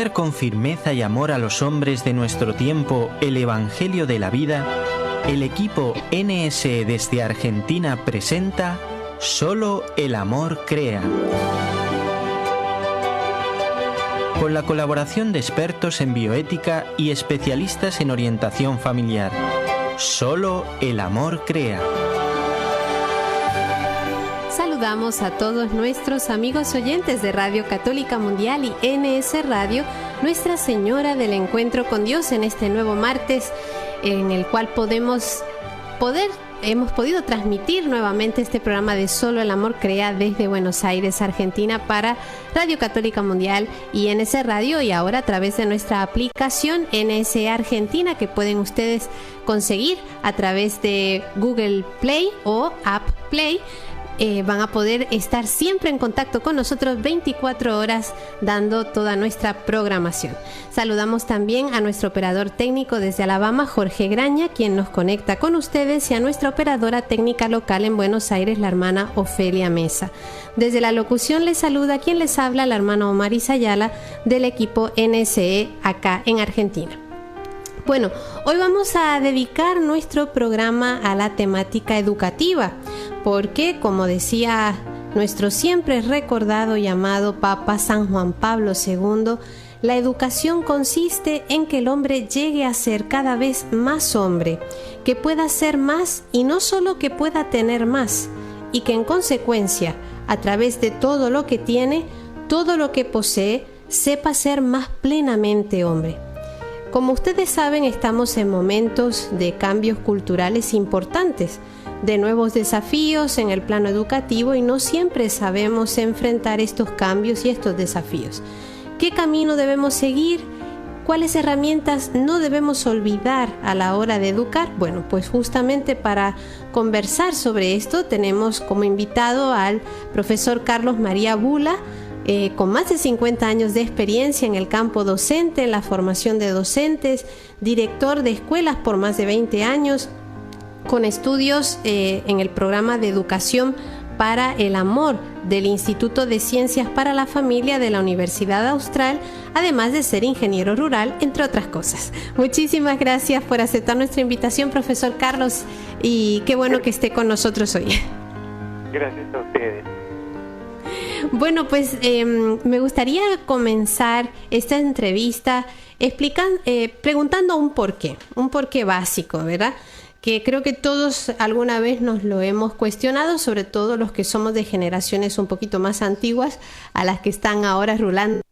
enseñar con firmeza y amor a los hombres de nuestro tiempo el Evangelio de la vida, el equipo NSE desde Argentina presenta Solo el amor crea. Con la colaboración de expertos en bioética y especialistas en orientación familiar. Solo el amor crea. Saludamos a todos nuestros amigos oyentes de Radio Católica Mundial y NS Radio, Nuestra Señora del Encuentro con Dios, en este nuevo martes en el cual hemos podido transmitir nuevamente este programa de Solo el Amor Crea desde Buenos Aires, Argentina, para Radio Católica Mundial y NS Radio, y ahora a través de nuestra aplicación NS Argentina, que pueden ustedes conseguir a través de Google Play o App Play. Van a poder estar siempre en contacto con nosotros 24 horas dando toda nuestra programación. Saludamos también a nuestro operador técnico desde Alabama, Jorge Graña, quien nos conecta con ustedes, y a nuestra operadora técnica local en Buenos Aires, la hermana Ofelia Mesa. Desde la locución les saluda quien les habla, la hermana Omar Isayala, del equipo NSE acá en Argentina. Bueno, hoy vamos a dedicar nuestro programa a la temática educativa, porque, como decía nuestro siempre recordado y amado Papa San Juan Pablo II, la educación consiste en que el hombre llegue a ser cada vez más hombre, que pueda ser más y no solo que pueda tener más, y que en consecuencia, a través de todo lo que tiene, todo lo que posee, sepa ser más plenamente hombre. Como ustedes saben, estamos en momentos de cambios culturales importantes, de nuevos desafíos en el plano educativo, y no siempre sabemos enfrentar estos cambios y estos desafíos. ¿Qué camino debemos seguir? ¿Cuáles herramientas no debemos olvidar a la hora de educar? Bueno, pues justamente para conversar sobre esto tenemos como invitado al profesor Carlos María Bula, con más de 50 años de experiencia en el campo docente, en la formación de docentes, director de escuelas por más de 20 años, con estudios en el programa de educación para el amor del Instituto de Ciencias para la Familia de la Universidad Austral, además de ser ingeniero rural, entre otras cosas. Muchísimas gracias por aceptar nuestra invitación, profesor Carlos, y qué bueno que esté con nosotros hoy. Gracias a ustedes. Bueno, pues me gustaría comenzar esta entrevista preguntando un porqué básico, ¿verdad? Que creo que todos alguna vez nos lo hemos cuestionado, sobre todo los que somos de generaciones un poquito más antiguas, a las que están ahora rulando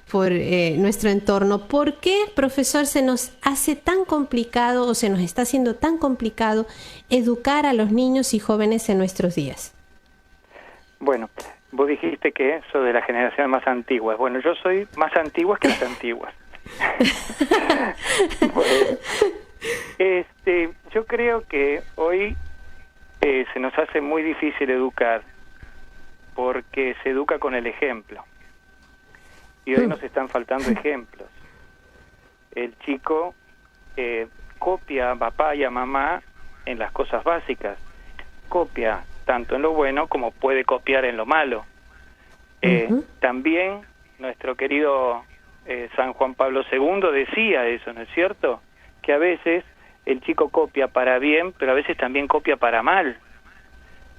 por nuestro entorno. ¿Por qué, profesor, se nos hace tan complicado o se nos está haciendo tan complicado educar a los niños y jóvenes en nuestros días? Bueno, vos dijiste que sos de la generación más antigua. Bueno, yo soy más antigua que las antiguas. Bueno, yo creo que hoy se nos hace muy difícil educar, porque se educa con el ejemplo. Y hoy nos están faltando ejemplos. El chico copia a papá y a mamá en las cosas básicas. Copia tanto en lo bueno como puede copiar en lo malo. También nuestro querido San Juan Pablo II decía eso, ¿no es cierto? Que a veces el chico copia para bien, pero a veces también copia para mal.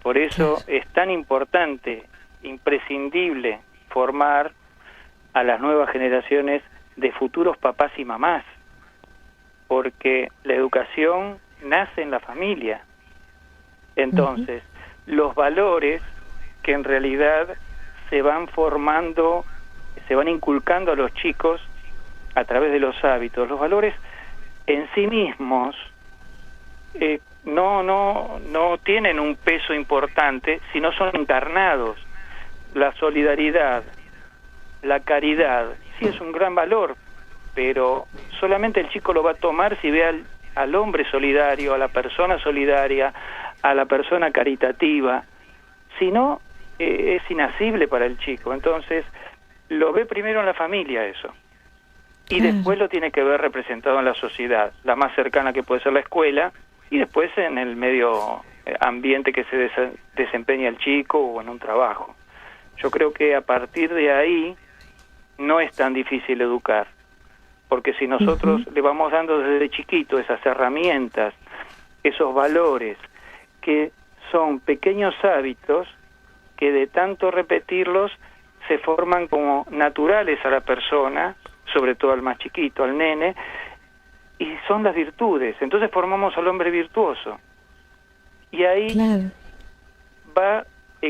Por eso es tan importante, imprescindible, formar a las nuevas generaciones de futuros papás y mamás, porque la educación nace en la familia. Entonces, los valores que en realidad se van formando, se van inculcando a los chicos a través de los hábitos, los valores en sí mismos no tienen un peso importante si no son encarnados. La solidaridad, la caridad, sí es un gran valor, pero solamente el chico lo va a tomar si ve al hombre solidario, a la persona solidaria, a la persona caritativa. Si no, es inasible para el chico. Entonces, lo ve primero en la familia eso. Y después lo tiene que ver representado en la sociedad, la más cercana que puede ser la escuela, y después en el medio ambiente que se desempeña el chico o en un trabajo. Yo creo que a partir de ahí no es tan difícil educar, porque si nosotros le vamos dando desde chiquito esas herramientas, esos valores, que son pequeños hábitos que de tanto repetirlos se forman como naturales a la persona, sobre todo al más chiquito, al nene, y son las virtudes. Entonces formamos al hombre virtuoso. Y ahí va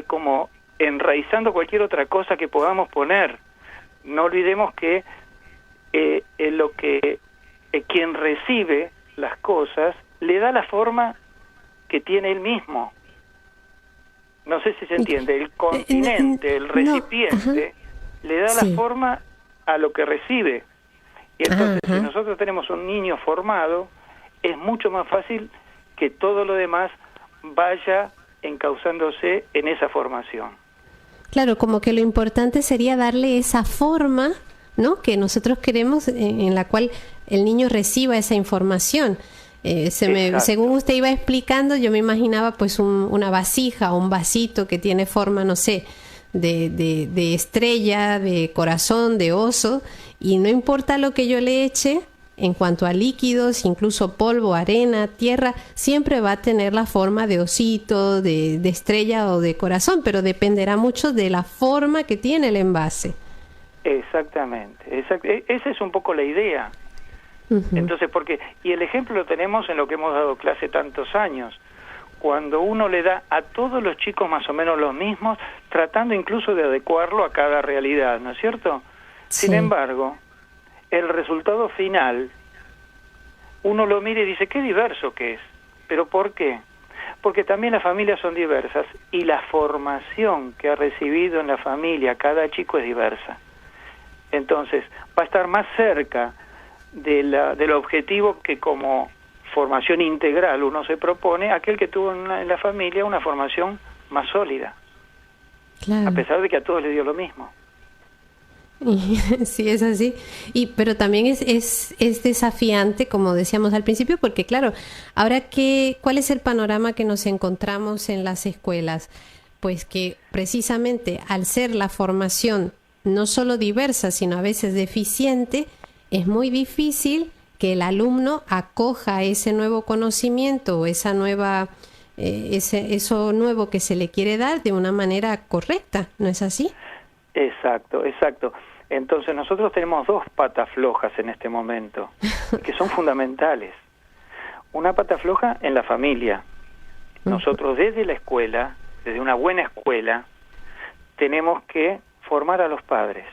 como enraizando cualquier otra cosa que podamos poner. No olvidemos que lo que quien recibe las cosas le da la forma que tiene él mismo. No sé si se entiende. El continente, el recipiente, le da la forma a lo que recibe. Y entonces, si nosotros tenemos un niño formado, es mucho más fácil que todo lo demás vaya encauzándose en esa formación. Claro, como que lo importante sería darle esa forma, ¿no?, que nosotros queremos, en la cual el niño reciba esa información. Según usted iba explicando, yo me imaginaba pues una vasija o un vasito que tiene forma, no sé, de estrella, de corazón, de oso, y no importa lo que yo le eche, en cuanto a líquidos, incluso polvo, arena, tierra, siempre va a tener la forma de osito, de estrella o de corazón, pero dependerá mucho de la forma que tiene el envase. Exactamente, esa es un poco la idea. Entonces, y el ejemplo lo tenemos en lo que hemos dado clase tantos años, cuando uno le da a todos los chicos más o menos los mismos, tratando incluso de adecuarlo a cada realidad, ¿no es cierto? Sí. Sin embargo, el resultado final, uno lo mira y dice, qué diverso que es. ¿Pero por qué? Porque también las familias son diversas y la formación que ha recibido en la familia cada chico es diversa. Entonces, va a estar más cerca del objetivo que como formación integral uno se propone, aquel que tuvo en la familia una formación más sólida. Claro. A pesar de que a todos les dio lo mismo. Sí, es así. Pero también es desafiante, como decíamos al principio, porque claro, ahora ¿cuál es el panorama que nos encontramos en las escuelas? Pues que precisamente al ser la formación no solo diversa, sino a veces deficiente, es muy difícil que el alumno acoja ese nuevo conocimiento o esa nueva eso nuevo que se le quiere dar de una manera correcta, ¿no es así? Exacto. Entonces nosotros tenemos dos patas flojas en este momento, que son fundamentales. Una pata floja en la familia. Nosotros desde la escuela, desde una buena escuela, tenemos que formar a los padres.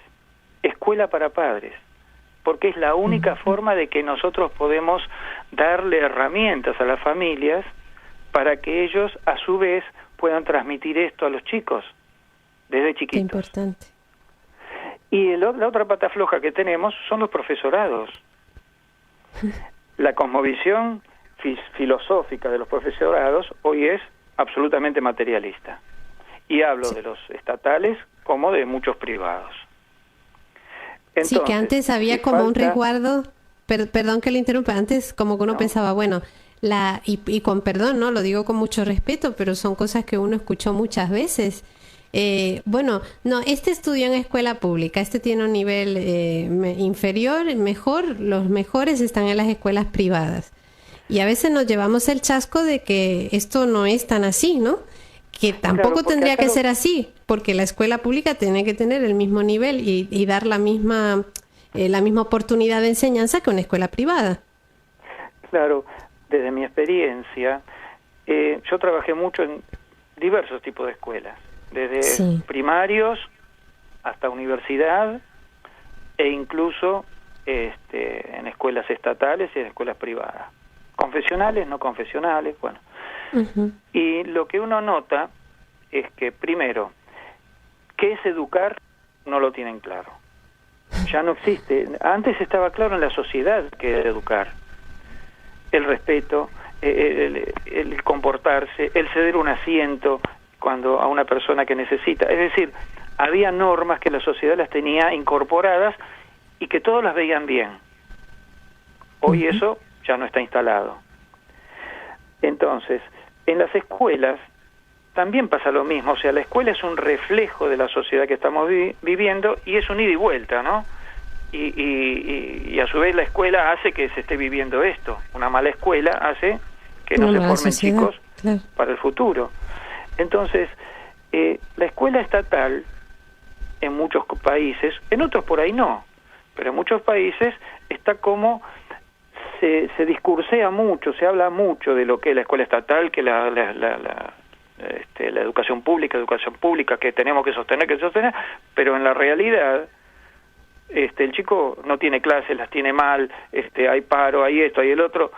Escuela para padres. Porque es la única forma de que nosotros podemos darle herramientas a las familias para que ellos, a su vez, puedan transmitir esto a los chicos, desde chiquitos. Qué importante. Y la otra pata floja que tenemos son los profesorados. La cosmovisión filosófica de los profesorados hoy es absolutamente materialista. Y hablo de los estatales como de muchos privados. Entonces, sí, que antes había como un resguardo, perdón que le interrumpa, antes como que uno pensaba, bueno, y con perdón, no lo digo con mucho respeto, pero son cosas que uno escuchó muchas veces. Bueno, no, este estudió en escuela pública, este tiene un nivel inferior, mejor, los mejores están en las escuelas privadas. Y a veces nos llevamos el chasco de que esto no es tan así, ¿no? Que tampoco tendría que ser así, porque la escuela pública tiene que tener el mismo nivel y dar la misma oportunidad de enseñanza que una escuela privada. Claro, desde mi experiencia, yo trabajé mucho en diversos tipos de escuelas, desde primarios hasta universidad e incluso en escuelas estatales y en escuelas privadas, confesionales, no confesionales, bueno. Y lo que uno nota es que, primero, ¿qué es educar? No lo tienen claro. Ya no existe. Antes estaba claro en la sociedad que era educar. El respeto, el comportarse, el ceder un asiento cuando a una persona que necesita. Es decir, había normas que la sociedad las tenía incorporadas y que todos las veían bien. Hoy eso ya no está instalado. Entonces, en las escuelas también pasa lo mismo. O sea, la escuela es un reflejo de la sociedad que estamos viviendo y es un ida y vuelta, ¿no? Y a su vez la escuela hace que se esté viviendo esto. Una mala escuela hace que no se formen sociedad, chicos claro, para el futuro. Entonces, la escuela estatal en muchos países, en otros por ahí no, pero en muchos países está como se discursea mucho, se habla mucho de lo que es la escuela estatal, que la educación pública que tenemos que sostener, pero en la realidad el chico no tiene clases, las tiene mal, hay paro, hay esto, hay el otro.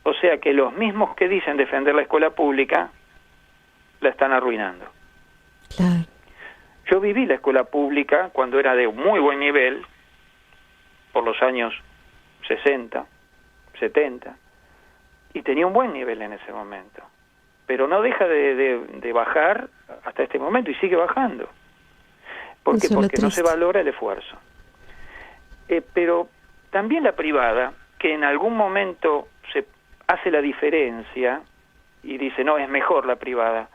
O sea que los mismos que dicen defender la escuela pública la están arruinando. Claro. Yo viví la escuela pública cuando era de muy buen nivel, por los años 60, 70, y tenía un buen nivel en ese momento. Pero no deja de bajar hasta este momento y sigue bajando. ¿Por qué? Porque no se valora el esfuerzo. Pero también la privada, que en algún momento se hace la diferencia y dice, no, es mejor la privada.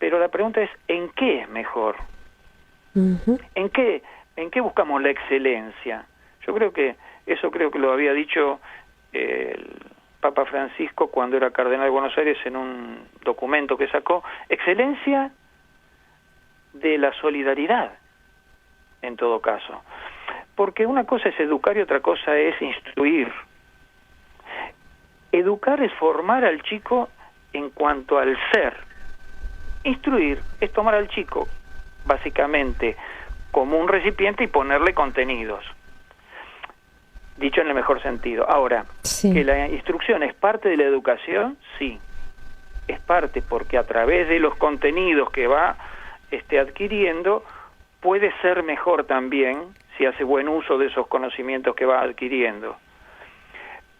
Pero la pregunta es, ¿en qué es mejor? Uh-huh. ¿En qué buscamos la excelencia? Yo creo que lo había dicho el Papa Francisco cuando era cardenal de Buenos Aires en un documento que sacó, excelencia de la solidaridad, en todo caso. Porque una cosa es educar y otra cosa es instruir. Educar es formar al chico en cuanto al ser. Instruir es tomar al chico, básicamente, como un recipiente y ponerle contenidos. Dicho en el mejor sentido. Ahora, sí, que la instrucción es parte de la educación, sí. Es parte porque a través de los contenidos que va adquiriendo, puede ser mejor también si hace buen uso de esos conocimientos que va adquiriendo.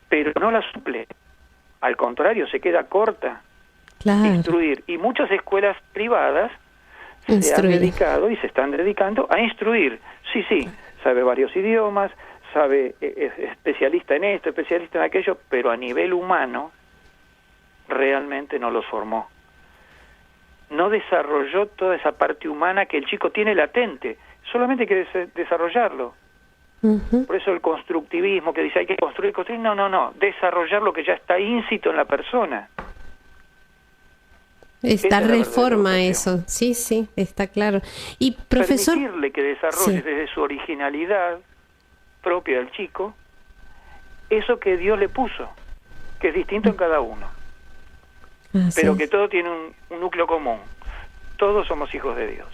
Pero no la suple. Al contrario, se queda corta. Claro. Instruir. Y muchas escuelas privadas se han dedicado y se están dedicando a instruir. Sí, sabe varios idiomas, sabe, es especialista en esto, especialista en aquello, pero a nivel humano realmente no los formó. No desarrolló toda esa parte humana que el chico tiene latente, solamente hay que desarrollarlo. Uh-huh. Por eso el constructivismo que dice hay que construir, no, desarrollar lo que ya está íncito en la persona. Esta reforma eso, sí, está claro. Y profesor, permitirle que desarrolle desde su originalidad propia del chico eso que Dios le puso, que es distinto en cada uno, pero que todo tiene un núcleo común. Todos somos hijos de Dios.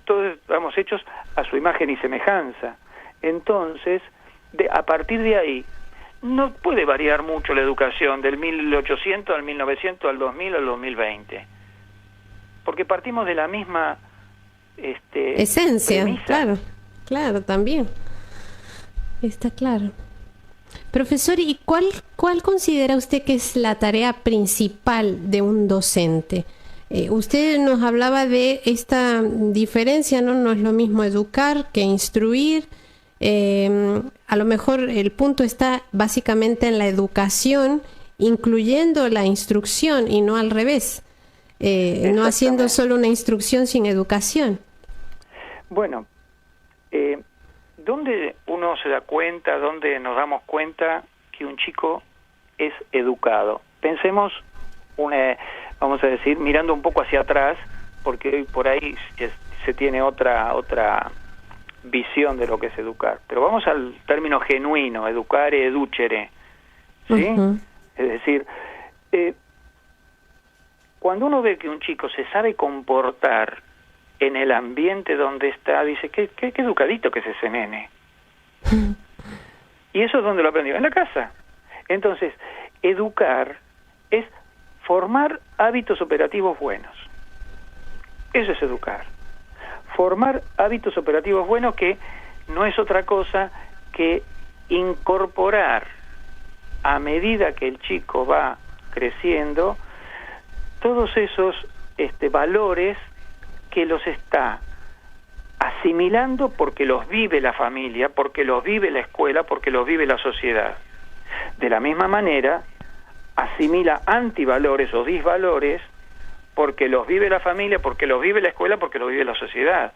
Todos estamos hechos a su imagen y semejanza. Entonces, a partir de ahí, no puede variar mucho la educación del 1800 al 1900, al 2000, al 2020. Porque partimos de la misma esencia, premisa. Claro, también. Está claro. Profesor, ¿y cuál considera usted que es la tarea principal de un docente? Usted nos hablaba de esta diferencia, ¿no? No es lo mismo educar que instruir. A lo mejor el punto está básicamente en la educación, incluyendo la instrucción y no al revés, no haciendo solo una instrucción sin educación. Bueno, ¿dónde uno se da cuenta, dónde nos damos cuenta que un chico es educado? Pensemos, vamos a decir, mirando un poco hacia atrás, porque hoy por ahí se tiene otra visión de lo que es educar. Pero vamos al término genuino, educare, educere, ¿sí? Uh-huh. Es decir, cuando uno ve que un chico se sabe comportar en el ambiente donde está, dice, qué educadito que es ese nene. ¿Y eso es donde lo aprendió? En la casa. Entonces, educar es formar hábitos operativos buenos. Eso es educar. Formar hábitos operativos buenos, que no es otra cosa que incorporar a medida que el chico va creciendo todos esos valores que los está asimilando porque los vive la familia, porque los vive la escuela, porque los vive la sociedad. De la misma manera, asimila antivalores o disvalores porque los vive la familia, porque los vive la escuela, porque los vive la sociedad.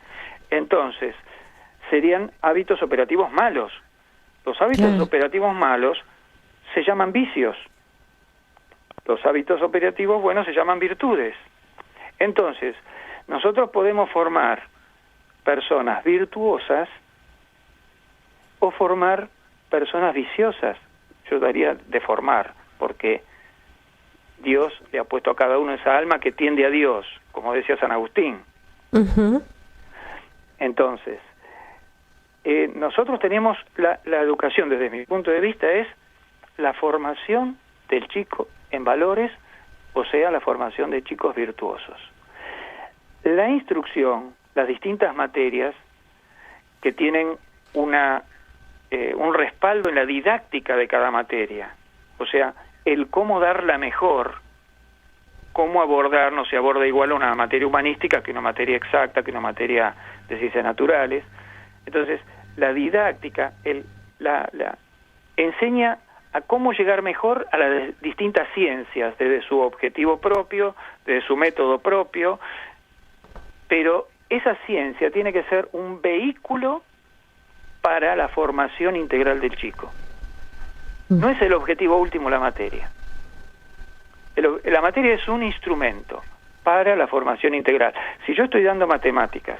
Entonces, serían hábitos operativos malos. Los hábitos operativos malos se llaman vicios. Los hábitos operativos buenos se llaman virtudes. Entonces, nosotros podemos formar personas virtuosas o formar personas viciosas. Yo daría de formar, porque Dios le ha puesto a cada uno esa alma que tiende a Dios, como decía San Agustín. Entonces, nosotros tenemos la educación, desde mi punto de vista, es la formación del chico en valores, o sea, la formación de chicos virtuosos. La instrucción, las distintas materias que tienen un respaldo en la didáctica de cada materia, o sea, el cómo darla mejor, cómo abordar, no se aborda igual una materia humanística que una materia exacta, que una materia de ciencias naturales. Entonces, la didáctica enseña a cómo llegar mejor a las distintas ciencias, desde su objetivo propio, desde su método propio, pero esa ciencia tiene que ser un vehículo para la formación integral del chico. No es el objetivo último la materia. La materia es un instrumento para la formación integral. Si yo estoy dando matemáticas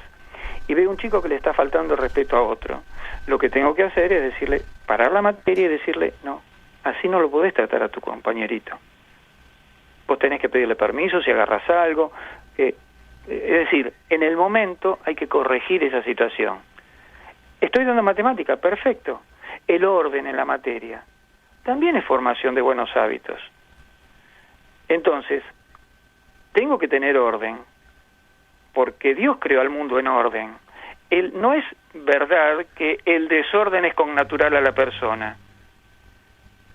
y veo un chico que le está faltando respeto a otro, lo que tengo que hacer es decirle, parar la materia y decirle, no, así no lo podés tratar a tu compañerito. Vos tenés que pedirle permiso si agarras algo. Es decir, en el momento hay que corregir esa situación. Estoy dando matemática, perfecto. El orden en la materia también es formación de buenos hábitos. Entonces, tengo que tener orden, porque Dios creó al mundo en orden. No es verdad que el desorden es connatural a la persona.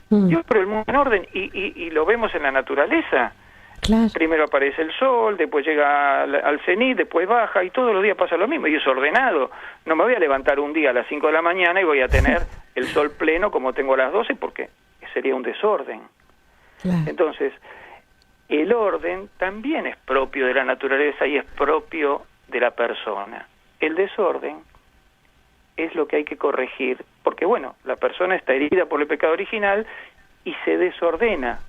Dios creó el mundo en orden y lo vemos en la naturaleza. Claro. Primero aparece el sol, después llega al cenit, después baja, y todos los días pasa lo mismo, y es ordenado. No me voy a levantar un día a las 5 de la mañana y voy a tener el sol pleno como tengo a las 12, porque sería un desorden. Claro. Entonces, el orden también es propio de la naturaleza y es propio de la persona. El desorden es lo que hay que corregir, porque bueno, la persona está herida por el pecado original y se desordena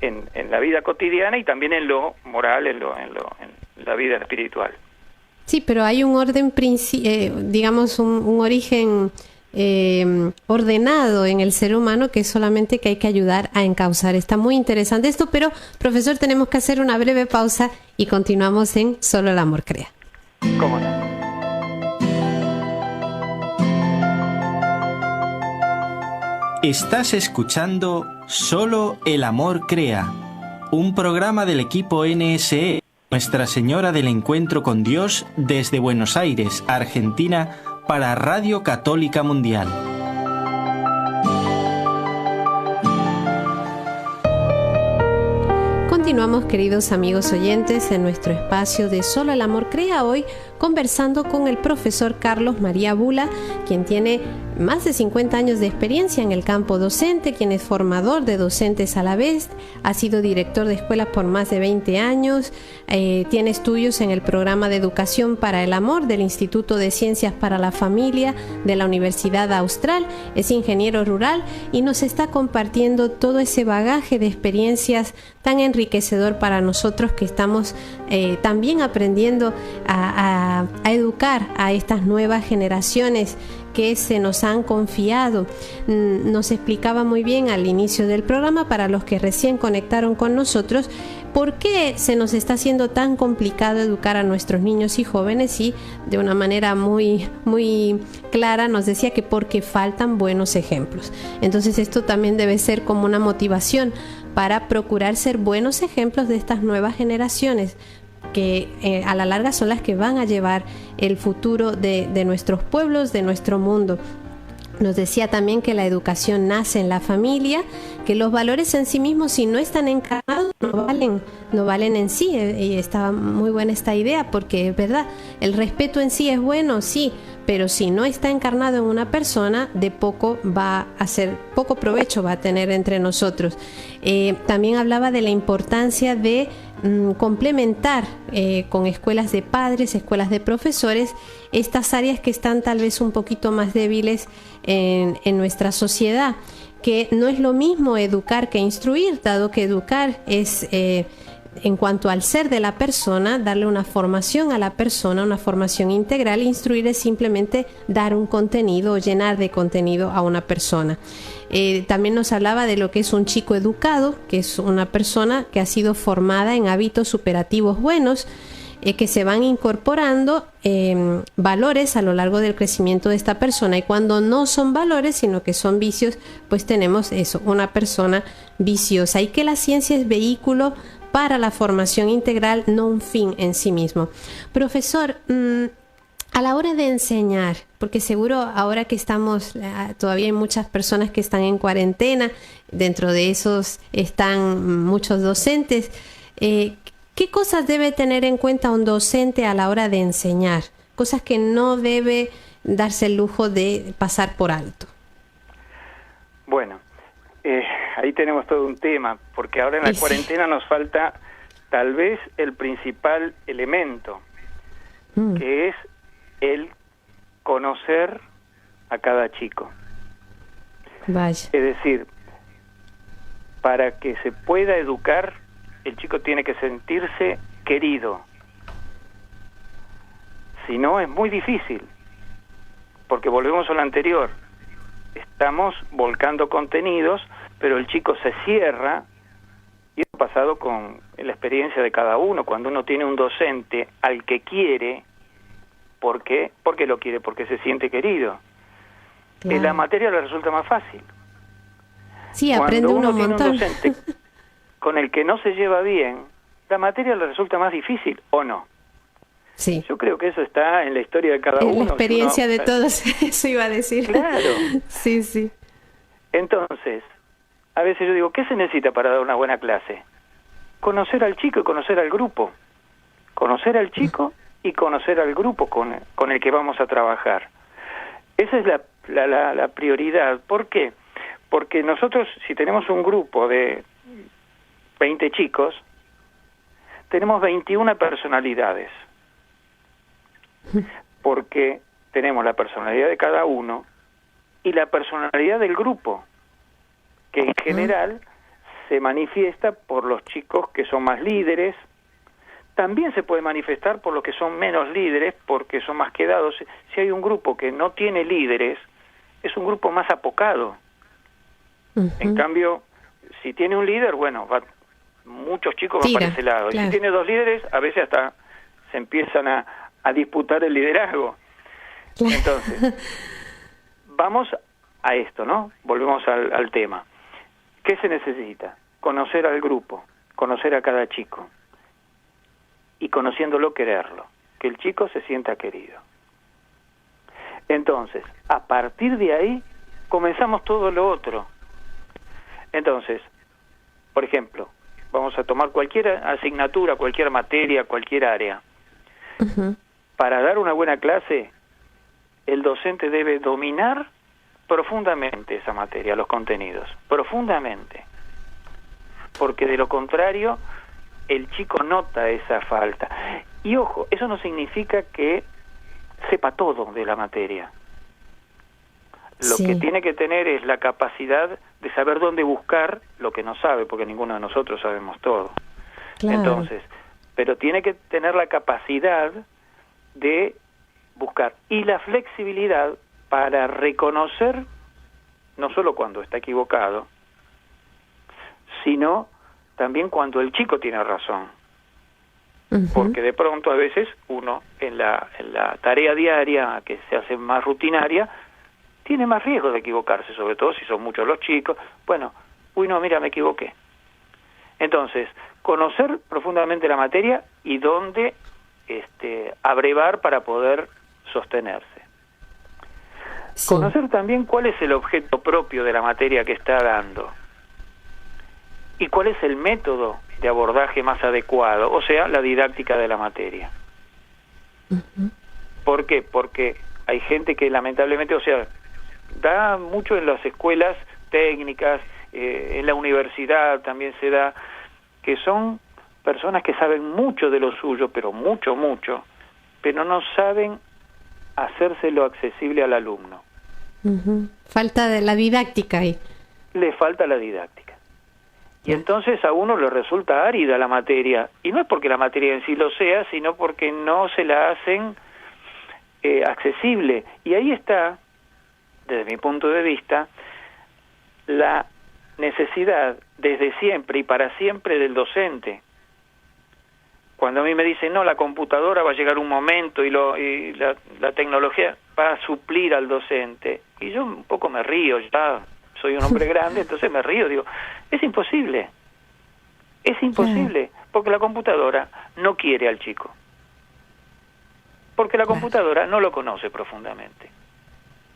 en la vida cotidiana y también en lo moral, en la vida espiritual. Sí, pero hay un orden, digamos, un origen ordenado en el ser humano que solamente que hay que ayudar a encauzar. Está muy interesante esto, pero profesor, tenemos que hacer una breve pausa y continuamos en Solo el Amor Crea. ¿Cómo no? Estás escuchando Solo el Amor Crea, un programa del equipo NSE, Nuestra Señora del Encuentro con Dios, desde Buenos Aires, Argentina, para Radio Católica Mundial. Continuamos, queridos amigos oyentes, en nuestro espacio de Solo el Amor Crea, hoy conversando con el profesor Carlos María Bula, quien tiene más de 50 años de experiencia en el campo docente, quien es formador de docentes a la vez, ha sido director de escuelas por más de 20 años, tiene estudios en el programa de Educación para el Amor del Instituto de Ciencias para la Familia de la Universidad Austral, es ingeniero rural y nos está compartiendo todo ese bagaje de experiencias tan enriquecedor para nosotros que estamos también aprendiendo a educar a estas nuevas generaciones que se nos han confiado. Nos explicaba muy bien al inicio del programa, para los que recién conectaron con nosotros, por qué se nos está haciendo tan complicado educar a nuestros niños y jóvenes, y de una manera muy, muy clara nos decía que porque faltan buenos ejemplos. Entonces esto también debe ser como una motivación para procurar ser buenos ejemplos de estas nuevas generaciones, que a la larga son las que van a llevar el futuro de nuestros pueblos, de nuestro mundo. Nos decía también que la educación nace en la familia, que los valores en sí mismos, si no están encarnados, no valen en sí. Y estaba muy buena esta idea, porque es verdad, el respeto en sí es bueno, sí, pero si no está encarnado en una persona, de poco va a ser, poco provecho va a tener entre nosotros. También hablaba de la importancia de complementar con escuelas de padres, escuelas de profesores, estas áreas que están tal vez un poquito más débiles en nuestra sociedad, que no es lo mismo educar que instruir, dado que educar es en cuanto al ser de la persona, darle una formación a la persona, una formación integral. Instruir es simplemente dar un contenido o llenar de contenido a una persona. También nos hablaba de lo que es un chico educado, que es una persona que ha sido formada en hábitos superativos buenos, que se van incorporando valores a lo largo del crecimiento de esta persona, y cuando no son valores sino que son vicios, pues tenemos eso, una persona viciosa, y que la ciencia es vehículo para la formación integral, no un fin en sí mismo. Profesor, a la hora de enseñar, porque seguro ahora que estamos, todavía hay muchas personas que están en cuarentena, dentro de esos están muchos docentes, ¿qué cosas debe tener en cuenta un docente a la hora de enseñar? Cosas que no debe darse el lujo de pasar por alto. Bueno, ahí tenemos todo un tema, porque ahora en la cuarentena nos falta tal vez el principal elemento, que es el conocer a cada chico. Vaya. Es decir, para que se pueda educar, el chico tiene que sentirse querido. Si no, es muy difícil, porque volvemos a lo anterior. Estamos volcando contenidos, pero el chico se cierra, y ha pasado con la experiencia de cada uno. Cuando uno tiene un docente al que quiere, ¿por qué? Porque lo quiere, porque se siente querido. Claro. En la materia le resulta más fácil. Sí, aprende uno un montón. Tiene un docente con el que no se lleva bien, la materia le resulta más difícil, ¿o no? Sí. Yo creo que eso está en la historia de cada uno. En la experiencia de todos, eso iba a decir. Claro. Sí, sí. Entonces, a veces yo digo, ¿qué se necesita para dar una buena clase? Conocer al chico y conocer al grupo. Conocer al chico y conocer al grupo con el que vamos a trabajar. Esa es la prioridad. ¿Por qué? Porque nosotros, si tenemos un grupo de 20 chicos, tenemos 21 personalidades. Porque tenemos la personalidad de cada uno y la personalidad del grupo, que en general se manifiesta por los chicos que son más líderes. También se puede manifestar por los que son menos líderes, porque son más quedados. Si hay un grupo que no tiene líderes, es un grupo más apocado. En cambio, si tiene un líder, bueno, muchos chicos van para ese lado. Claro. Y si tiene dos líderes, a veces hasta se empiezan a disputar el liderazgo. Claro. Entonces, vamos a esto, ¿no? Volvemos al tema. ¿Qué se necesita? Conocer al grupo, conocer a cada chico, y conociéndolo, quererlo, que el chico se sienta querido. Entonces, a partir de ahí, comenzamos todo lo otro. Entonces, por ejemplo, vamos a tomar cualquier asignatura, cualquier materia, cualquier área. Para dar una buena clase, el docente debe dominar profundamente esa materia, los contenidos, profundamente. Porque de lo contrario, el chico nota esa falta. Y ojo, eso no significa que sepa todo de la materia. Lo que tiene que tener es la capacidad de saber dónde buscar lo que no sabe, porque ninguno de nosotros sabemos todo. Claro. Entonces, pero tiene que tener la capacidad de buscar y la flexibilidad para reconocer, no solo cuando está equivocado, sino también cuando el chico tiene razón. Porque de pronto a veces uno en la tarea diaria, que se hace más rutinaria, tiene más riesgo de equivocarse, sobre todo si son muchos los chicos. Bueno, no, mira, me equivoqué. Entonces, conocer profundamente la materia y dónde abrevar para poder sostenerse. Sí. Conocer también cuál es el objeto propio de la materia que está dando y cuál es el método de abordaje más adecuado, o sea, la didáctica de la materia. ¿Por qué? Porque hay gente que lamentablemente, o sea, da mucho en las escuelas técnicas, en la universidad también se da, que son personas que saben mucho de lo suyo, pero mucho, pero no saben hacérselo accesible al alumno. Falta de la didáctica ahí. Le falta la didáctica. Y entonces a uno le resulta árida la materia, y no es porque la materia en sí lo sea, sino porque no se la hacen accesible. Y ahí está, desde mi punto de vista, la necesidad desde siempre y para siempre del docente. Cuando a mí me dicen, no, la computadora va a llegar un momento y la tecnología va a suplir al docente, y yo un poco me río, ya soy un hombre grande, entonces me río, digo, es imposible, porque la computadora no quiere al chico, porque la computadora no lo conoce profundamente.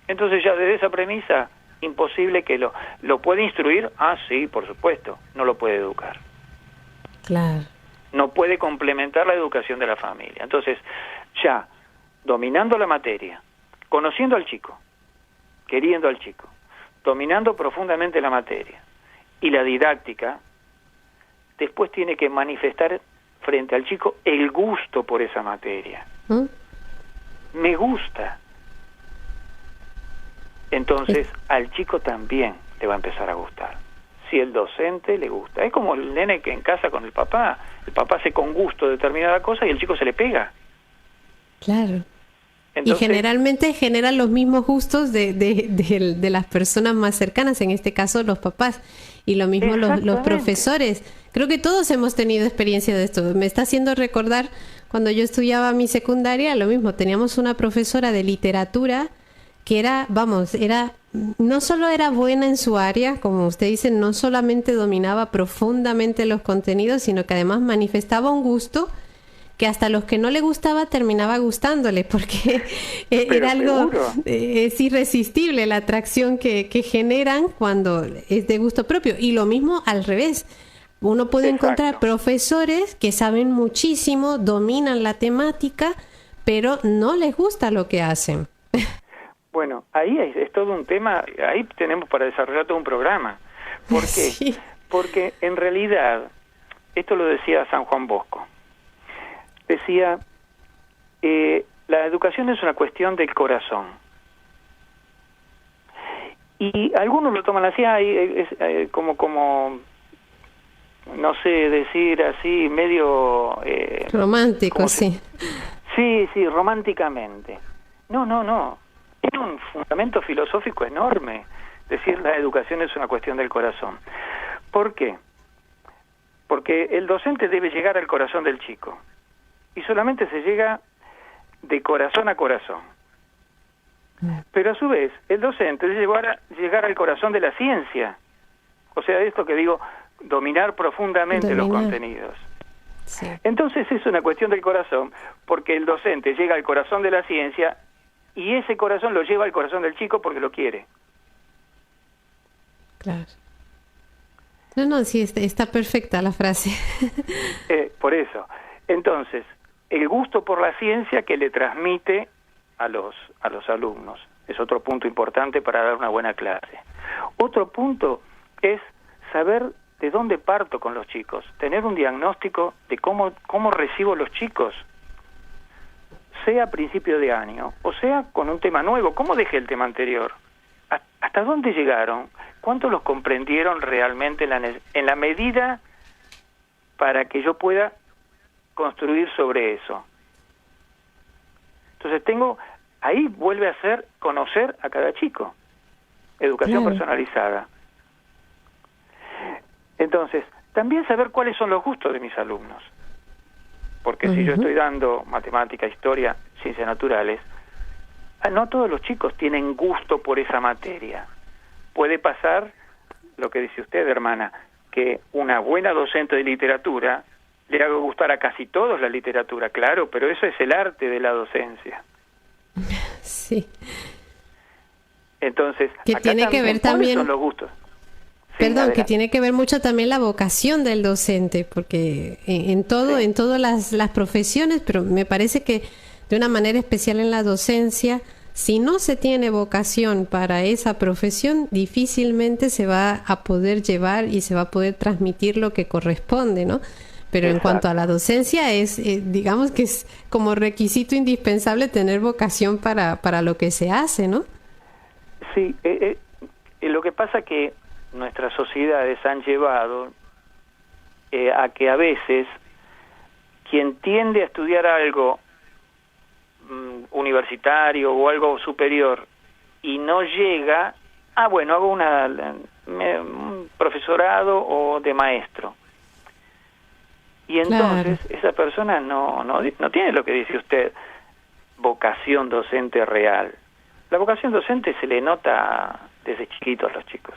Entonces ya desde esa premisa, imposible que lo puede instruir. Ah, sí, por supuesto, no lo puede educar. Claro. No puede complementar la educación de la familia. Entonces, ya dominando la materia, conociendo al chico, queriendo al chico, dominando profundamente la materia y la didáctica, después tiene que manifestar frente al chico el gusto por esa materia. Me gusta. Entonces, al chico también le va a empezar a gustar. Si el docente le gusta. Es como el nene que en casa con el papá hace con gusto determinada cosa y el chico se le pega. Claro. Entonces, y generalmente generan los mismos gustos de las personas más cercanas, en este caso los papás, y lo mismo los profesores. Creo que todos hemos tenido experiencia de esto. Me está haciendo recordar cuando yo estudiaba mi secundaria, lo mismo, teníamos una profesora de literatura que no solo era buena en su área, como usted dice, no solamente dominaba profundamente los contenidos, sino que además manifestaba un gusto que hasta los que no le gustaba terminaba gustándole, porque era algo, es irresistible la atracción que generan cuando es de gusto propio. Y lo mismo al revés. Uno puede encontrar profesores que saben muchísimo, dominan la temática, pero no les gusta lo que hacen. Bueno, ahí es todo un tema, ahí tenemos para desarrollar todo un programa. ¿Por qué? Sí. Porque en realidad, esto lo decía San Juan Bosco, decía, la educación es una cuestión del corazón. Y algunos lo toman así, como no sé decir así, medio... romántico, sí. Sí, románticamente. No. Tiene un fundamento filosófico enorme. Decir la educación es una cuestión del corazón. ¿Por qué? Porque el docente debe llegar al corazón del chico. Y solamente se llega de corazón a corazón. Pero a su vez, el docente debe llegar al corazón de la ciencia. O sea, esto que digo, dominar profundamente los contenidos. Sí. Entonces es una cuestión del corazón, porque el docente llega al corazón de la ciencia y ese corazón lo lleva al corazón del chico porque lo quiere. Claro. No, sí, está perfecta la frase. Por eso. Entonces, el gusto por la ciencia que le transmite a los alumnos es otro punto importante para dar una buena clase. Otro punto es saber de dónde parto con los chicos, tener un diagnóstico de cómo recibo los chicos, sea a principio de año, o sea con un tema nuevo. ¿Cómo dejé el tema anterior? ¿Hasta dónde llegaron? ¿Cuánto los comprendieron realmente en la medida para que yo pueda construir sobre eso? Entonces ahí vuelve a ser conocer a cada chico, educación personalizada. Entonces, también saber cuáles son los gustos de mis alumnos. Porque si yo estoy dando matemática, historia, ciencias naturales, no todos los chicos tienen gusto por esa materia. Puede pasar lo que dice usted, hermana, que una buena docente de literatura le haga gustar a casi todos la literatura, claro, pero eso es el arte de la docencia. Sí. Entonces, que tiene que ver también son los gustos. Sí, perdón, que tiene que ver mucho también la vocación del docente, porque en todas las profesiones, pero me parece que de una manera especial en la docencia, si no se tiene vocación para esa profesión, difícilmente se va a poder llevar y se va a poder transmitir lo que corresponde, ¿no? Pero en Exacto. cuanto a la docencia, digamos que es como requisito indispensable tener vocación para lo que se hace, ¿no? Sí, lo que pasa que nuestras sociedades han llevado a que a veces quien tiende a estudiar algo universitario o algo superior y no llega, bueno, hago un profesorado o de maestro. Y entonces esa persona no tiene lo que dice usted, vocación docente real. La vocación docente se le nota desde chiquitos a los chicos.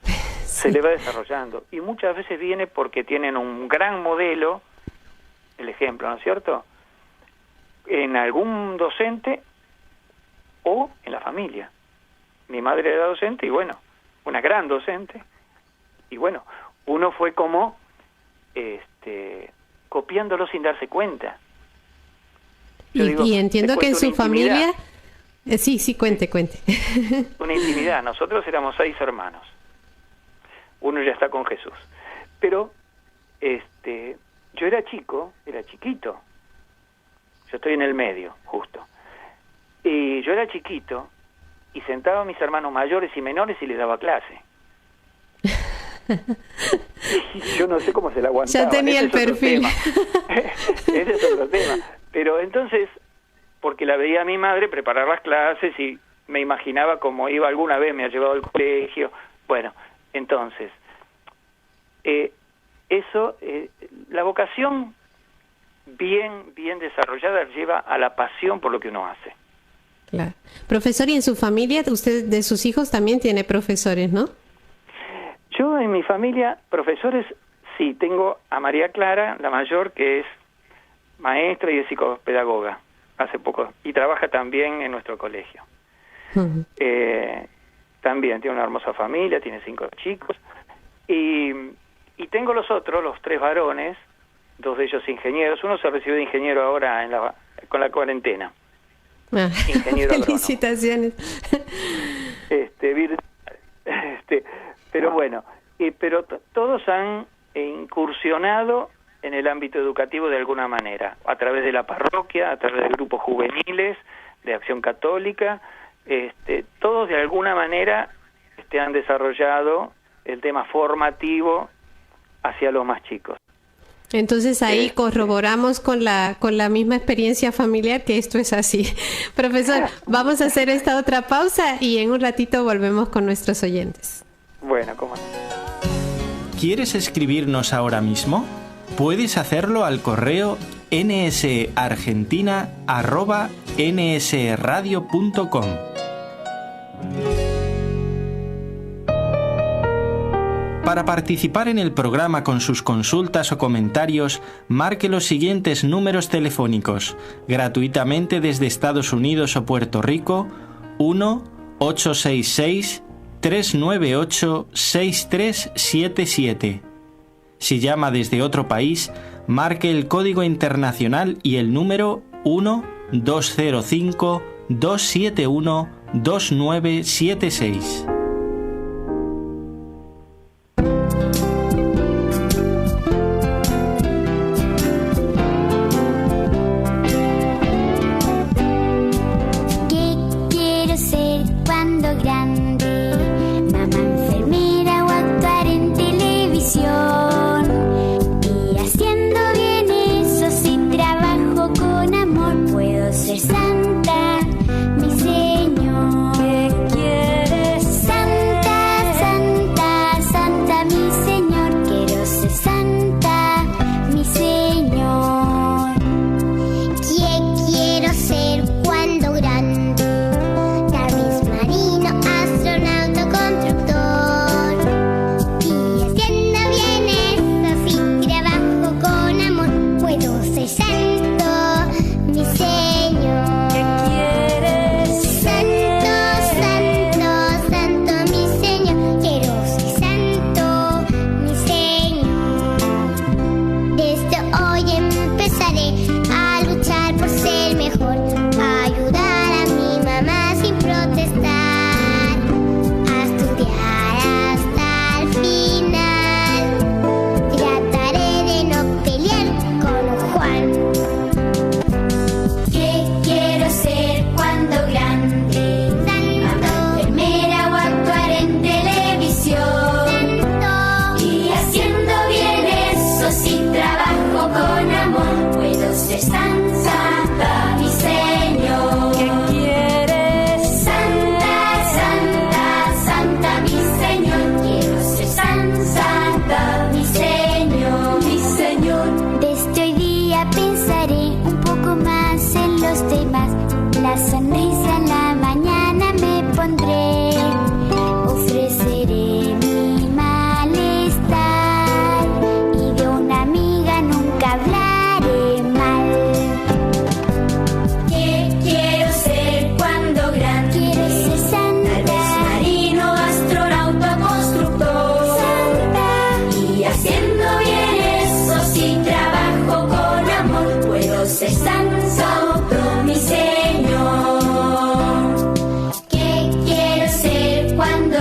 Sí. Se le va desarrollando. Y muchas veces viene porque tienen un gran modelo, el ejemplo, ¿no es cierto?, en algún docente o en la familia. Mi madre era docente y bueno, una gran docente. Y bueno, uno fue como copiándolo sin darse cuenta. Y entiendo que en su familia... Sí, cuente. Una intimidad. Nosotros éramos 6 hermanos. Uno ya está con Jesús. Pero yo era chiquito. Yo estoy en el medio, justo. Y yo era chiquito y sentaba a mis hermanos mayores y menores y les daba clase. Yo no sé cómo se la aguantaba. Ya tenía el perfil. Ese es otro tema. Pero entonces, porque la veía a mi madre preparar las clases y me imaginaba cómo iba, alguna vez me ha llevado al colegio. Bueno, entonces, la vocación bien desarrollada lleva a la pasión por lo que uno hace. Claro. Profesor, ¿y en su familia, usted de sus hijos también tiene profesores, no? Yo en mi familia, profesores, sí, tengo a María Clara, la mayor, que es maestra y es psicopedagoga, hace poco, y trabaja también en nuestro colegio. Uh-huh. También tiene una hermosa familia, tiene 5 chicos, y tengo los 3 varones, 2 de ellos ingenieros. Uno se recibió de ingeniero ahora con la cuarentena. Ingeniero felicitaciones. Pero bueno, pero todos han incursionado en el ámbito educativo de alguna manera, a través de la parroquia, a través de grupos juveniles, de Acción Católica, todos de alguna manera han desarrollado el tema formativo hacia los más chicos. Entonces ahí corroboramos con la misma experiencia familiar que esto es así. Profesor, vamos a hacer esta otra pausa y en un ratito volvemos con nuestros oyentes. Bueno, ¿cómo no? ¿Quieres escribirnos ahora mismo? Puedes hacerlo al correo nsargentina@nsradio.com. Para participar en el programa con sus consultas o comentarios, marque los siguientes números telefónicos, gratuitamente desde Estados Unidos o Puerto Rico: 1-866-398-6377. Si llama desde otro país, marque el código internacional y el número 1-205-271-2976. Santa, mi Señor. ¿Qué quieres ser?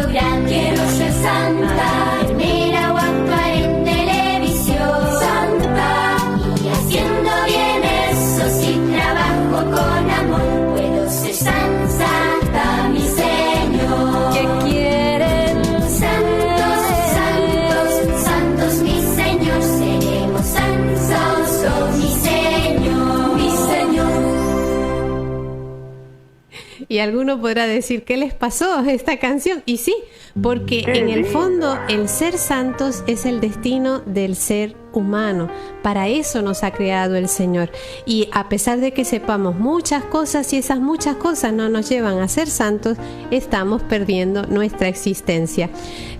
grande. Quiero ser santa, enfermera o actuar en televisión. Santa, y haciendo bien eso, si trabajo con amor, puedo ser santa, mi Señor. ¿Qué quieren? Santos, santos, santos, mi Señor. Seremos santos, oh mi Señor, mi Señor. Y alguno podrá decir, ¿qué les pasó a esta canción? Y sí, porque en el fondo el ser santos es el destino del ser humano. Para eso nos ha creado el Señor. Y a pesar de que sepamos muchas cosas y esas muchas cosas no nos llevan a ser santos, estamos perdiendo nuestra existencia.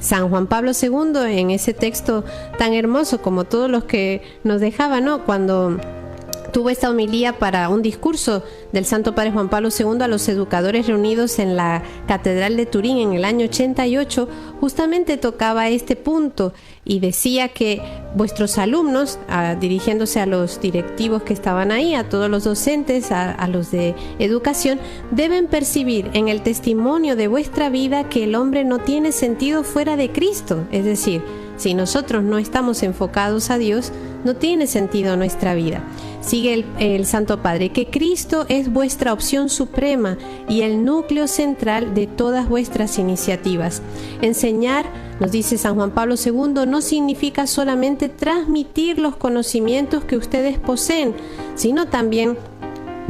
San Juan Pablo II, en ese texto tan hermoso como todos los que nos dejaba, ¿no? Cuando tuvo esta homilía para un discurso del Santo Padre Juan Pablo II a los educadores reunidos en la Catedral de Turín en el año 88, justamente tocaba este punto y decía que vuestros alumnos, dirigiéndose a los directivos que estaban ahí, a todos los docentes, a los de educación, deben percibir en el testimonio de vuestra vida que el hombre no tiene sentido fuera de Cristo. Es decir, si nosotros no estamos enfocados a Dios, no tiene sentido nuestra vida. Sigue el Santo Padre, que Cristo es vuestra opción suprema y el núcleo central de todas vuestras iniciativas. Enseñar, nos dice San Juan Pablo II, no significa solamente transmitir los conocimientos que ustedes poseen, sino también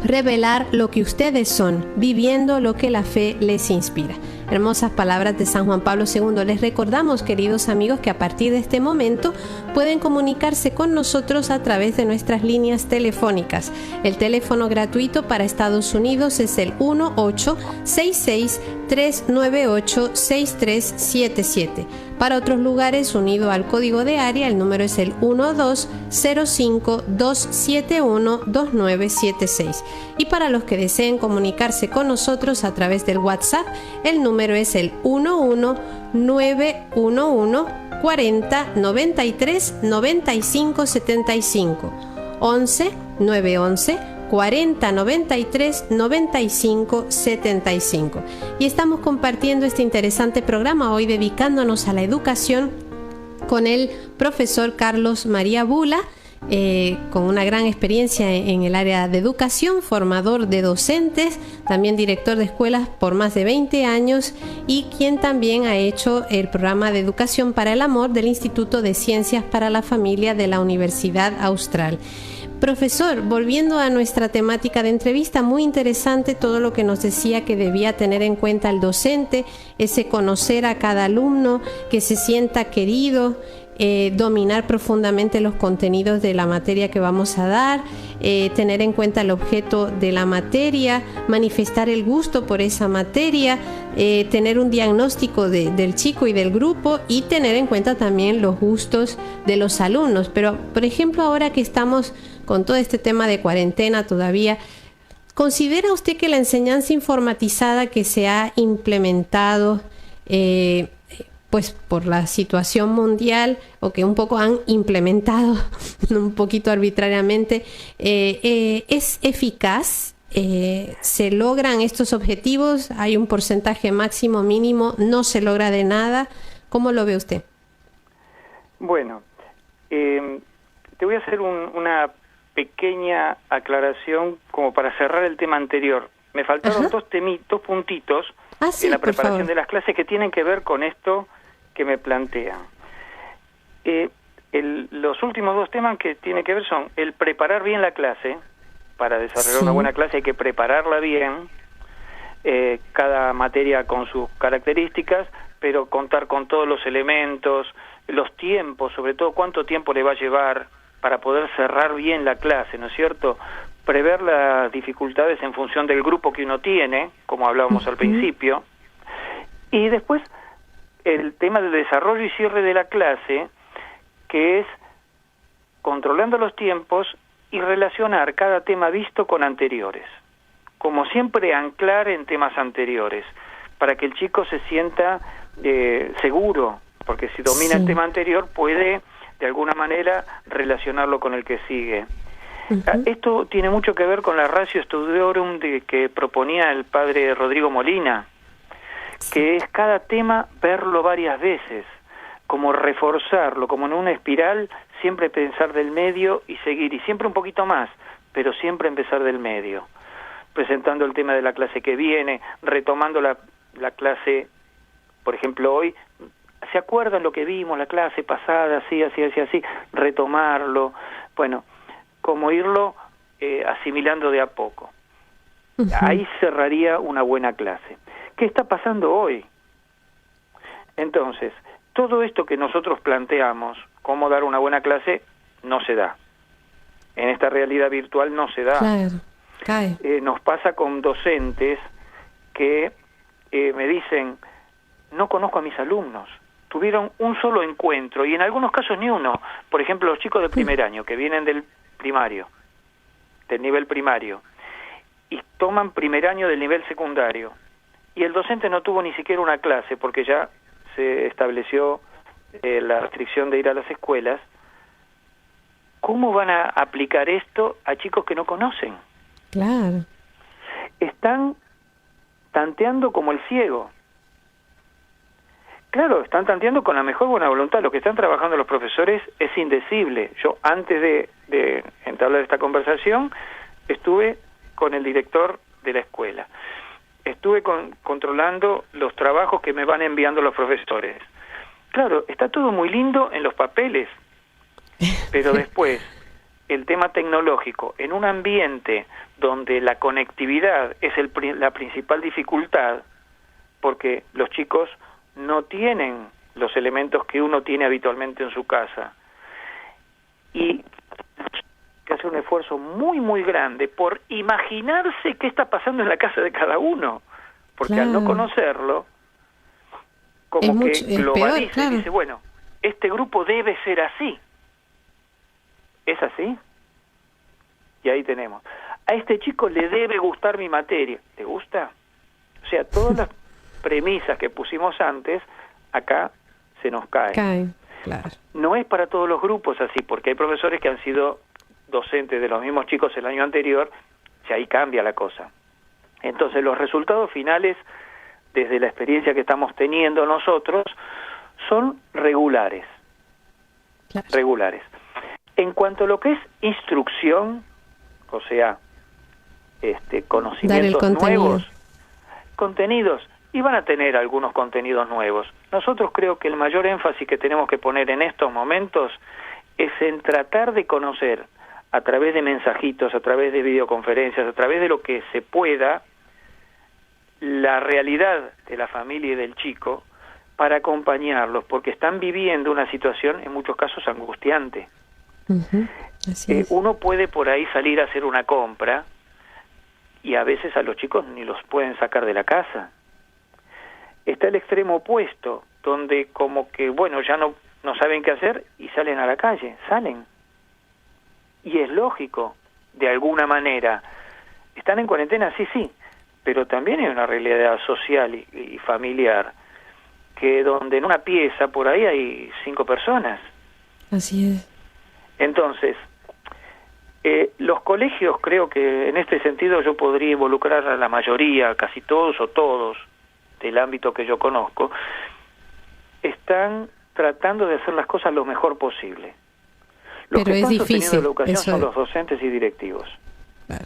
revelar lo que ustedes son, viviendo lo que la fe les inspira. Hermosas palabras de San Juan Pablo II. Les recordamos, queridos amigos, que a partir de este momento pueden comunicarse con nosotros a través de nuestras líneas telefónicas. El teléfono gratuito para Estados Unidos es el 1866-398-6377. Para otros lugares, unido al código de área, el número es el 1205-271-2976. Y para los que deseen comunicarse con nosotros a través del WhatsApp, el número es el 11911 40 93 95 75. 11 911 40 93 95 75. Y estamos compartiendo este interesante programa hoy dedicándonos a la educación con el profesor Carlos María Bula, con una gran experiencia en el área de educación, formador de docentes, también director de escuelas por más de 20 años y quien también ha hecho el programa de educación para el amor del Instituto de Ciencias para la Familia de la Universidad Austral. Profesor, volviendo a nuestra temática de entrevista, muy interesante todo lo que nos decía que debía tener en cuenta el docente, ese conocer a cada alumno, que se sienta querido, dominar profundamente los contenidos de la materia que vamos a dar, tener en cuenta el objeto de la materia, manifestar el gusto por esa materia, tener un diagnóstico del chico y del grupo y tener en cuenta también los gustos de los alumnos. Pero, por ejemplo, ahora que estamos con todo este tema de cuarentena todavía, ¿considera usted que la enseñanza informatizada que se ha implementado pues por la situación mundial o que un poco han implementado un poquito arbitrariamente, es eficaz? ¿Se logran estos objetivos? ¿Hay un porcentaje máximo, mínimo? ¿No se logra de nada? ¿Cómo lo ve usted? Bueno, te voy a hacer una pequeña aclaración como para cerrar el tema anterior. Me faltaron dos puntitos en la preparación de las clases que tienen que ver con esto que me plantean. Los últimos dos temas que tienen que ver son el preparar bien la clase. Para desarrollar una buena clase hay que prepararla bien, cada materia con sus características, pero contar con todos los elementos, los tiempos, sobre todo cuánto tiempo le va a llevar para poder cerrar bien la clase, ¿no es cierto? Prever las dificultades en función del grupo que uno tiene, como hablábamos al principio, y después el tema del desarrollo y cierre de la clase, que es controlando los tiempos y relacionar cada tema visto con anteriores. Como siempre, anclar en temas anteriores, para que el chico se sienta seguro, porque si domina el tema anterior puede de alguna manera relacionarlo con el que sigue. Esto tiene mucho que ver con la ratio studiorum que proponía el padre Rodrigo Molina, que es cada tema verlo varias veces, como reforzarlo, como en una espiral, siempre pensar del medio y seguir, y siempre un poquito más, pero siempre empezar del medio, presentando el tema de la clase que viene, retomando la clase, por ejemplo, hoy, ¿se acuerdan lo que vimos la clase pasada? Así, retomarlo, bueno, como irlo asimilando de a poco. Ahí cerraría una buena clase. ¿Qué está pasando hoy? Entonces, todo esto que nosotros planteamos, cómo dar una buena clase, no se da. En esta realidad virtual no se da. Claro, cae. Nos pasa con docentes que me dicen, no conozco a mis alumnos. Tuvieron un solo encuentro, y en algunos casos ni uno. Por ejemplo, los chicos de primer año, que vienen del primario, del nivel primario, y toman primer año del nivel secundario, y el docente no tuvo ni siquiera una clase porque ya se estableció la restricción de ir a las escuelas. ¿Cómo van a aplicar esto a chicos que no conocen? Claro. Están tanteando como el ciego. Claro, están tanteando con la mejor buena voluntad. Lo que están trabajando los profesores es indecible. Yo, antes de entablar esta conversación, estuve con el director de la escuela. Estuve controlando los trabajos que me van enviando los profesores. Claro, está todo muy lindo en los papeles, pero después, el tema tecnológico, en un ambiente donde la conectividad es la principal dificultad, porque los chicos no tienen los elementos que uno tiene habitualmente en su casa, y que hace un esfuerzo muy muy grande por imaginarse qué está pasando en la casa de cada uno, porque al no conocerlo, como que globaliza y dice, bueno, este grupo debe ser así. ¿Es así? Y ahí tenemos. A este chico le debe gustar mi materia. ¿Te gusta? O sea, todas las premisas que pusimos antes, acá se nos caen. Claro. No es para todos los grupos así, porque hay profesores que han sido docentes de los mismos chicos el año anterior, y ahí cambia la cosa. Entonces, los resultados finales, desde la experiencia que estamos teniendo nosotros, son regulares. Claro. Regulares. En cuanto a lo que es instrucción, o sea, conocimientos nuevos, contenidos, y van a tener algunos contenidos nuevos. Nosotros creo que el mayor énfasis que tenemos que poner en estos momentos es en tratar de conocer a través de mensajitos, a través de videoconferencias, a través de lo que se pueda, la realidad de la familia y del chico, para acompañarlos, porque están viviendo una situación en muchos casos angustiante. Así es. Uno puede por ahí salir a hacer una compra y a veces a los chicos ni los pueden sacar de la casa. Está el extremo opuesto, donde como que, bueno, ya no saben qué hacer y salen a la calle, salen. Y es lógico, de alguna manera. ¿Están en cuarentena? Sí, pero también hay una realidad social y familiar, que donde en una pieza por ahí hay 5 personas. Así es. Entonces, los colegios, creo que en este sentido yo podría involucrar a la mayoría, casi todos o todos, del ámbito que yo conozco, están tratando de hacer las cosas lo mejor posible. Los Pero que es están difícil. sosteniendo la educación Eso son los docentes y directivos. Claro.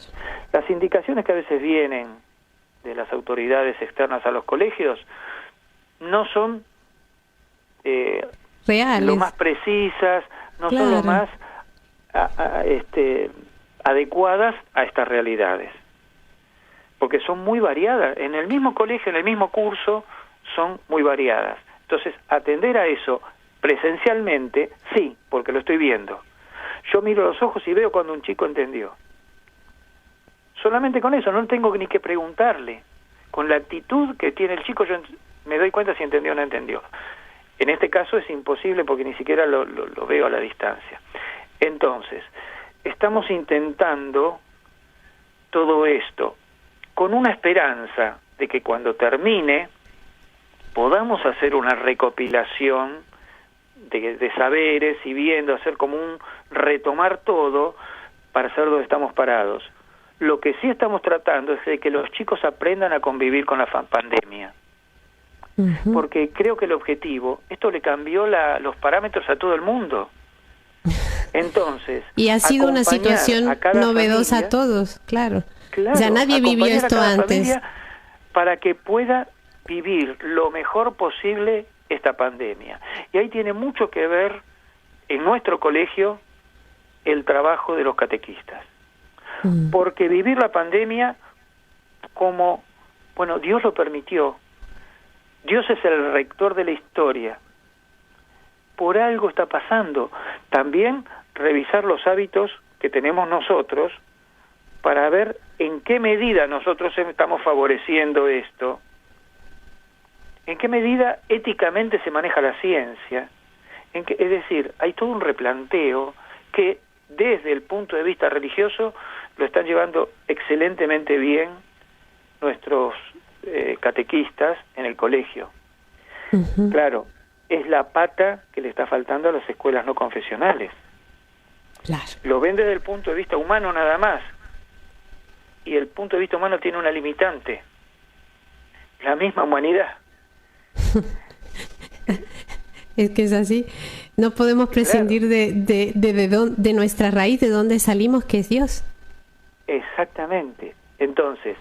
Las indicaciones que a veces vienen de las autoridades externas a los colegios no son Reales. lo más precisas, no son lo más adecuadas a estas realidades, porque son muy variadas. En el mismo colegio, en el mismo curso, son muy variadas. Entonces, atender a eso presencialmente, sí, porque lo estoy viendo. Yo miro los ojos y veo cuando un chico entendió. Solamente con eso, no tengo ni que preguntarle. Con la actitud que tiene el chico, yo me doy cuenta si entendió o no entendió. En este caso es imposible porque ni siquiera lo veo a la distancia. Entonces, estamos intentando todo esto con una esperanza de que cuando termine podamos hacer una recopilación de saberes y viendo, hacer como un retomar todo para saber dónde estamos parados. Lo que sí estamos tratando es de que los chicos aprendan a convivir con la pandemia. porque creo que el objetivo, esto le cambió los parámetros a todo el mundo. Entonces, y ha sido una situación novedosa familia, a todos, claro. Claro, ya nadie vivió esto antes. Para que pueda vivir lo mejor posible esta pandemia. Y ahí tiene mucho que ver en nuestro colegio el trabajo de los catequistas. Porque vivir la pandemia como, bueno, Dios lo permitió. Dios es el rector de la historia. Por algo está pasando. También revisar los hábitos que tenemos nosotros para ver en qué medida nosotros estamos favoreciendo esto, en qué medida éticamente se maneja la ciencia, es decir, hay todo un replanteo que desde el punto de vista religioso lo están llevando excelentemente bien nuestros catequistas en el colegio. Claro, es la pata que le está faltando a las escuelas no confesionales. Claro. Lo ven desde el punto de vista humano nada más. Y el punto de vista humano tiene una limitante, la misma humanidad. Es que es así, no podemos prescindir de nuestra raíz, de donde salimos, que es Dios. Exactamente. Entonces,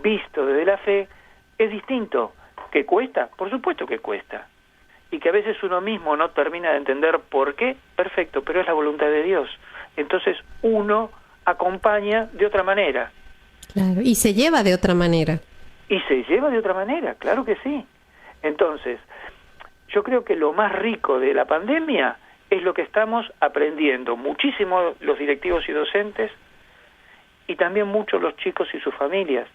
visto desde la fe, es distinto. ¿Que cuesta? Por supuesto que cuesta. Y que a veces uno mismo no termina de entender por qué, perfecto, pero es la voluntad de Dios. Entonces uno acompaña de otra manera. Claro, y se lleva de otra manera. Y se lleva de otra manera, claro que sí. Entonces, yo creo que lo más rico de la pandemia es lo que estamos aprendiendo muchísimo los directivos y docentes, y también muchos los chicos y sus familias.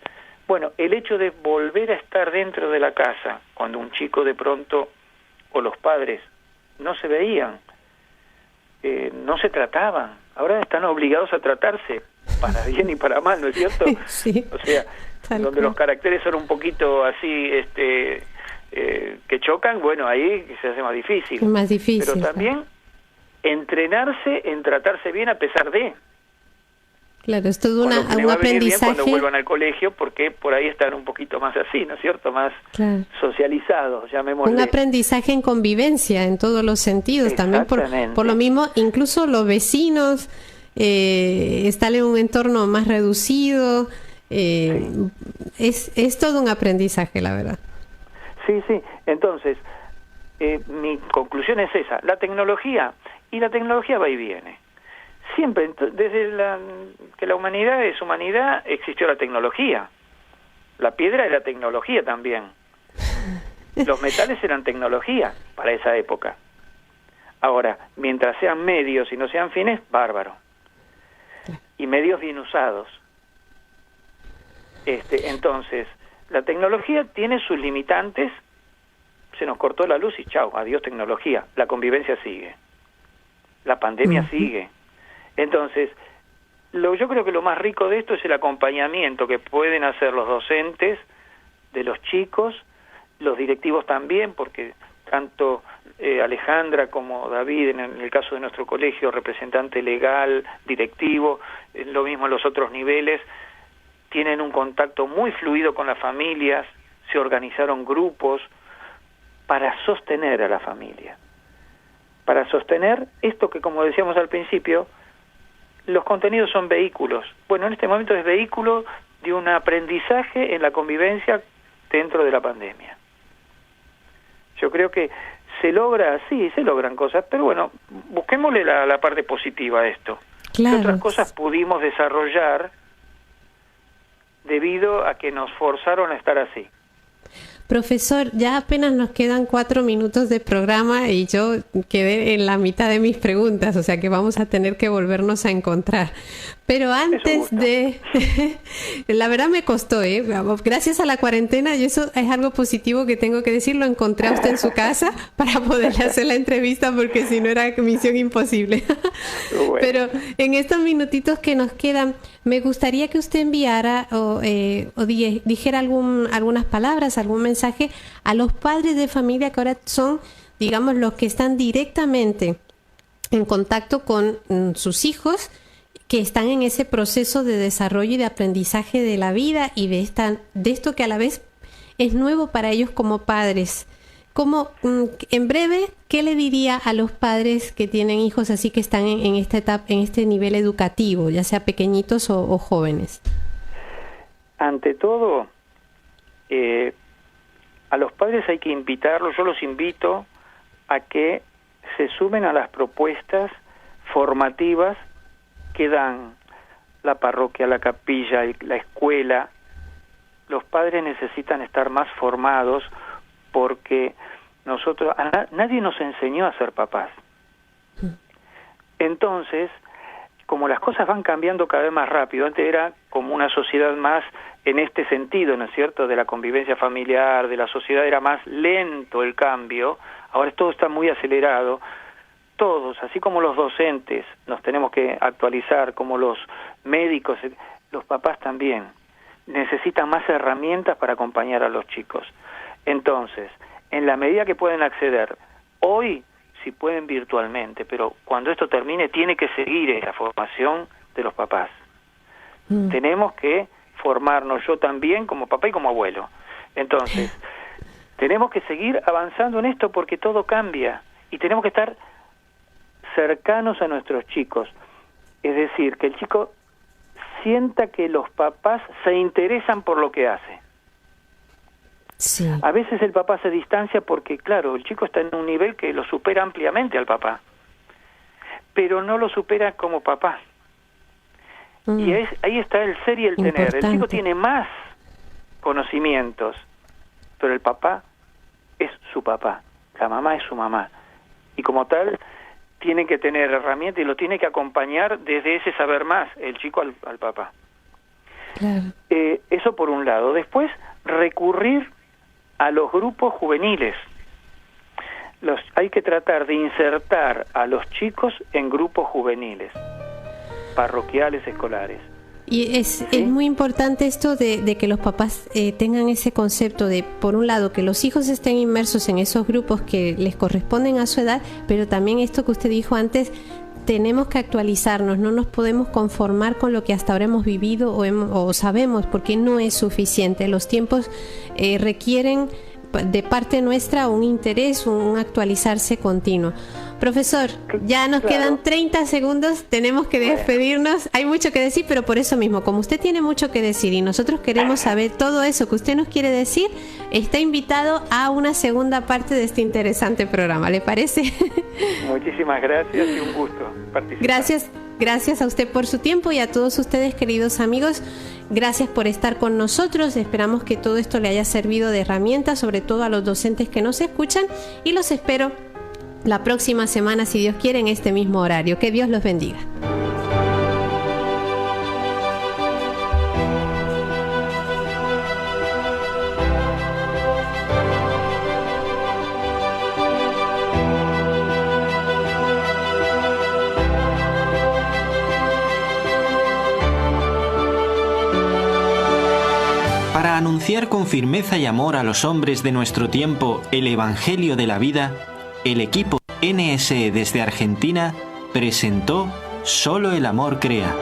Bueno, el hecho de volver a estar dentro de la casa, cuando un chico de pronto, o los padres, no se veían, no se trataban, ahora están obligados a tratarse, para bien y para mal, ¿no es cierto? Sí. O sea, donde los caracteres son un poquito así, que chocan, bueno, ahí se hace más difícil. Más difícil. Pero también entrenarse en tratarse bien a pesar de. Claro, es todo un aprendizaje. Bien cuando vuelvan al colegio, porque por ahí están un poquito más así, ¿no es cierto? Más socializados, llamémosle. Un aprendizaje en convivencia, en todos los sentidos, también por lo mismo, incluso los vecinos, estar en un entorno más reducido, es todo un aprendizaje, la verdad. Sí, sí. Entonces, mi conclusión es esa, la tecnología va y viene. Siempre, desde que la humanidad es humanidad, existió la tecnología. La piedra era tecnología también. Los metales eran tecnología para esa época. Ahora, mientras sean medios y no sean fines, bárbaro. Y medios bien usados. Entonces, la tecnología tiene sus limitantes. Se nos cortó la luz y chau, adiós tecnología. La convivencia sigue. La pandemia sigue. Entonces, yo creo que lo más rico de esto es el acompañamiento que pueden hacer los docentes de los chicos, los directivos también, porque tanto Alejandra como David, en el caso de nuestro colegio, representante legal, directivo, lo mismo en los otros niveles, tienen un contacto muy fluido con las familias, se organizaron grupos para sostener a la familia, para sostener esto que, como decíamos al principio, los contenidos son vehículos. Bueno, en este momento es vehículo de un aprendizaje en la convivencia dentro de la pandemia. Yo creo que se logran cosas, pero bueno, busquémosle la parte positiva a esto. Claro. ¿Qué otras cosas pudimos desarrollar debido a que nos forzaron a estar así? Profesor, ya apenas nos quedan 4 minutos de programa y yo quedé en la mitad de mis preguntas, o sea que vamos a tener que volvernos a encontrar. Pero antes de... la verdad me costó, gracias a la cuarentena, y eso es algo positivo que tengo que decir, lo encontré a usted en su casa para poderle hacer la entrevista, porque si no era misión imposible. Bueno. Pero en estos minutitos que nos quedan, me gustaría que usted enviara o dijera algunas palabras, algún mensaje a los padres de familia que ahora son, digamos, los que están directamente en contacto con sus hijos, que están en ese proceso de desarrollo y de aprendizaje de la vida y de esto que a la vez es nuevo para ellos como padres. ¿Cómo, en breve, qué le diría a los padres que tienen hijos así que están en esta etapa, en este nivel educativo, ya sea pequeñitos o jóvenes? Ante todo, a los padres hay que invitarlos, yo los invito a que se sumen a las propuestas formativas que dan la parroquia, la capilla, la escuela. Los padres necesitan estar más formados porque nadie nos enseñó a ser papás. Entonces, como las cosas van cambiando cada vez más rápido, antes era como una sociedad más en este sentido, ¿no es cierto?, de la convivencia familiar, de la sociedad era más lento el cambio, ahora todo está muy acelerado. Todos, así como los docentes nos tenemos que actualizar, como los médicos, los papás también necesitan más herramientas para acompañar a los chicos. Entonces, en la medida que pueden acceder, hoy si pueden virtualmente, pero cuando esto termine tiene que seguir esa formación de los papás. Tenemos que formarnos, yo también como papá y como abuelo. Entonces, tenemos que seguir avanzando en esto porque todo cambia y tenemos que estar cercanos a nuestros chicos. Es decir, que el chico sienta que los papás se interesan por lo que hace. Sí. A veces el papá se distancia porque, claro, el chico está en un nivel que lo supera ampliamente al papá, pero no lo supera como papá. Y ahí está el ser y el tener. El chico tiene más conocimientos, pero el papá es su papá, la mamá es su mamá. Y como tal, tiene que tener herramientas y lo tiene que acompañar desde ese saber más, el chico al papá. Claro. Eso por un lado. Después, recurrir a los grupos juveniles. Hay que tratar de insertar a los chicos en grupos juveniles, parroquiales, escolares. Y es muy importante esto de que los papás tengan ese concepto de, por un lado, que los hijos estén inmersos en esos grupos que les corresponden a su edad, pero también esto que usted dijo antes, tenemos que actualizarnos, no nos podemos conformar con lo que hasta ahora hemos vivido o sabemos, porque no es suficiente. Los tiempos requieren de parte nuestra un interés, un actualizarse continuo. Profesor, ya nos quedan 30 segundos, tenemos que despedirnos. Hay mucho que decir, pero por eso mismo, como usted tiene mucho que decir y nosotros queremos saber todo eso que usted nos quiere decir, está invitado a una segunda parte de este interesante programa. ¿Le parece? Muchísimas gracias y un gusto participar. Gracias a usted por su tiempo y a todos ustedes, queridos amigos. Gracias por estar con nosotros. Esperamos que todo esto le haya servido de herramienta, sobre todo a los docentes que nos escuchan, y los espero la próxima semana, si Dios quiere, en este mismo horario. Que Dios los bendiga. Para anunciar con firmeza y amor a los hombres de nuestro tiempo el Evangelio de la vida, el equipo NSE desde Argentina presentó Solo el amor crea.